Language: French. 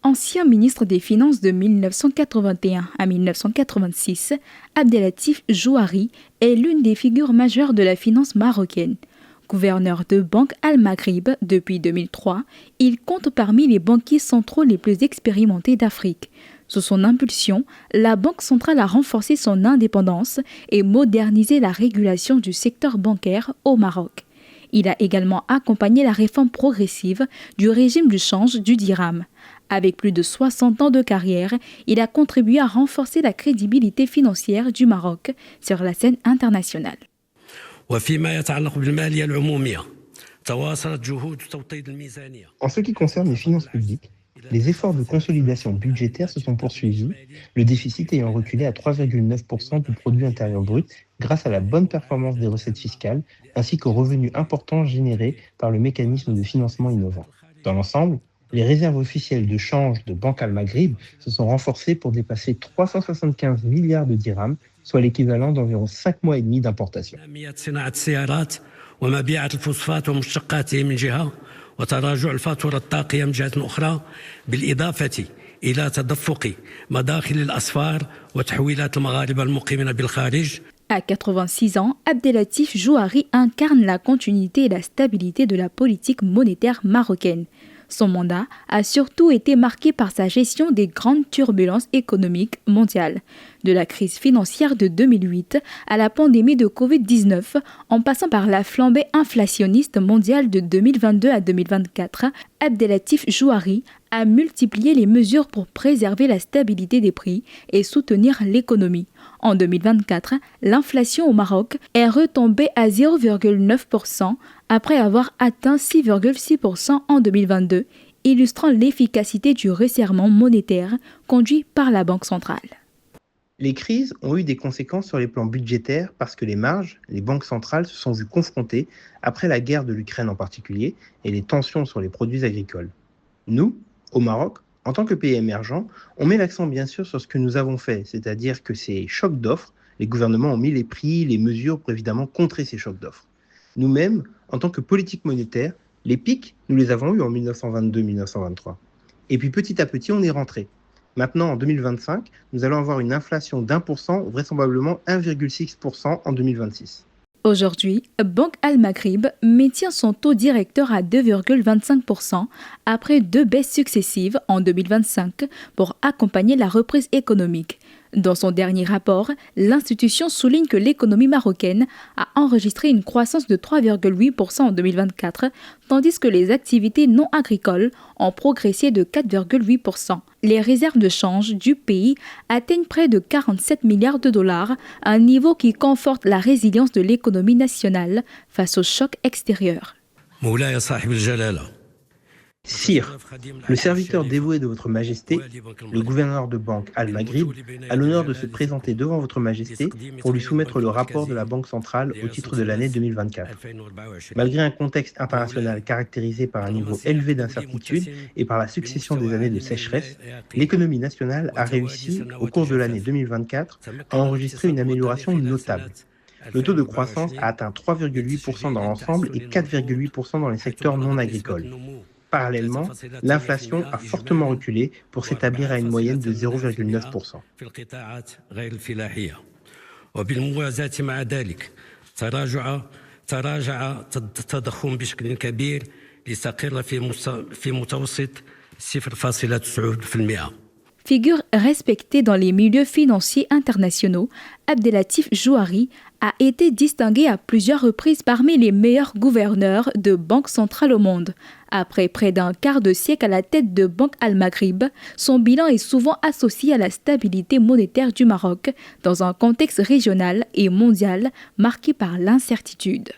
Ancien ministre des Finances de 1981 à 1986, Abdelatif Jouari est l'une des figures majeures de la finance marocaine. Gouverneur de Banque Al-Maghrib depuis 2003, il compte parmi les banquiers centraux les plus expérimentés d'Afrique. Sous son impulsion, la Banque centrale a renforcé son indépendance et modernisé la régulation du secteur bancaire au Maroc. Il a également accompagné la réforme progressive du régime du change du dirham. Avec plus de 60 ans de carrière, il a contribué à renforcer la crédibilité financière du Maroc sur la scène internationale. En ce qui concerne les finances publiques, les efforts de consolidation budgétaire se sont poursuivis, le déficit ayant reculé à 3,9% du produit intérieur brut grâce à la bonne performance des recettes fiscales ainsi qu'aux revenus importants générés par le mécanisme de financement innovant. Dans l'ensemble, les réserves officielles de change de Banque Al-Maghrib se sont renforcées pour dépasser 375 milliards de dirhams, soit l'équivalent d'environ 5 mois et demi d'importation. وتراجع الفاتورة الطاقية من جهة أخرى بالإضافة إلى تدفق مداخل الأسفار وتحويلات المغاربة المقيمين بالخارج. À 86 ans, Abdelatif Jouari incarne la continuité et la stabilité de la politique monétaire marocaine. Son mandat a surtout été marqué par sa gestion des grandes turbulences économiques mondiales, de la crise financière de 2008 à la pandémie de Covid-19, en passant par la flambée inflationniste mondiale de 2022 à 2024. Abdelatif Jouari a multiplié les mesures pour préserver la stabilité des prix et soutenir l'économie. En 2024, l'inflation au Maroc est retombée à 0,9% après avoir atteint 6,6% en 2022, illustrant l'efficacité du resserrement monétaire conduit par la Banque centrale. Les crises ont eu des conséquences sur les plans budgétaires parce que les marges, les banques centrales se sont vues confrontées, après la guerre de l'Ukraine en particulier, et les tensions sur les produits agricoles. Nous, au Maroc, en tant que pays émergent, on met l'accent bien sûr sur ce que nous avons fait, c'est-à-dire que ces chocs d'offres, les gouvernements ont mis les prix, les mesures pour évidemment contrer ces chocs d'offres. Nous-mêmes, en tant que politique monétaire, les pics, nous les avons eus en 1922-1923. Et puis petit à petit, on est rentré. Maintenant, en 2025, nous allons avoir une inflation d'1%, vraisemblablement 1,6% en 2026. Aujourd'hui, Banque Al-Maghrib maintient son taux directeur à 2,25% après 2 baisses successives en 2025 pour accompagner la reprise économique. Dans son dernier rapport, l'institution souligne que l'économie marocaine a enregistré une croissance de 3,8% en 2024, tandis que les activités non agricoles ont progressé de 4,8%. Les réserves de change du pays atteignent près de 47 milliards de dollars, un niveau qui conforte la résilience de l'économie nationale face aux chocs extérieurs. Sire, le serviteur dévoué de votre Majesté, le gouverneur de Banque Al-Maghrib, a l'honneur de se présenter devant votre Majesté pour lui soumettre le rapport de la Banque centrale au titre de l'année 2024. Malgré un contexte international caractérisé par un niveau élevé d'incertitude et par la succession des années de sécheresse, l'économie nationale a réussi, au cours de l'année 2024, à enregistrer une amélioration notable. Le taux de croissance a atteint 3,8% dans l'ensemble et 4,8% dans les secteurs non agricoles. Parallèlement, l'inflation a fortement reculé pour s'établir à une moyenne de 0,9%. Figure respectée dans les milieux financiers internationaux, Abdelatif Jouari a été distingué à plusieurs reprises parmi les meilleurs gouverneurs de banques centrales au monde. Après près d'un quart de siècle à la tête de Banque Al-Maghrib, son bilan est souvent associé à la stabilité monétaire du Maroc dans un contexte régional et mondial marqué par l'incertitude.